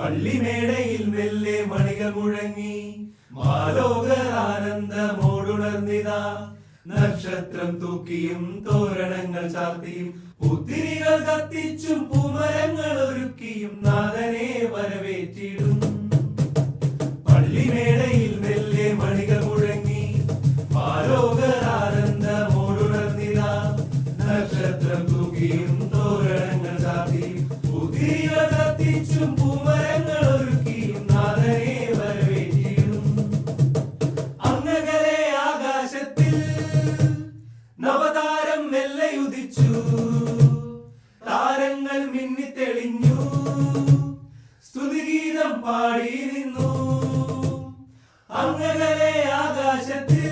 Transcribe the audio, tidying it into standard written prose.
പള്ളിമേടയിൽ മെല്ലെ മണികൾ മുഴങ്ങി മാലോകർ ആനന്ദമോടുണർന്നിതാ. നക്ഷത്രം തൂക്കിയും തോരണങ്ങൾ ചാർത്തിയും പുത്തിരികൾ കത്തിച്ചും പൂമരങ്ങൾ ഒരുക്കിയും നാഥനെ വരവേറ്റിടും. പള്ളിമേടയിൽ മെല്ലെ മണികൾ മുഴങ്ങി മാലോകർ ആനന്ദമോടുണർന്നിതാ. നക്ഷത്രം തൂക്കിയും തോരണങ്ങൾ ചാർത്തിയും പുത്തിരികൾ കത്തിച്ചും പൂമരങ്ങൾ ഒരുക്കിയും നാഥനെ വരവേറ്റിടും. അങ്ങകലെ ആകാശത്തിൽ നവതാരം മെല്ലെയുദിച്ചു. താരങ്ങൾ മിന്നിത്തെളിഞ്ഞു, സ്തുതിഗീതം പാടി നിന്നു. അങ്ങകലെ ആകാശത്തിൽ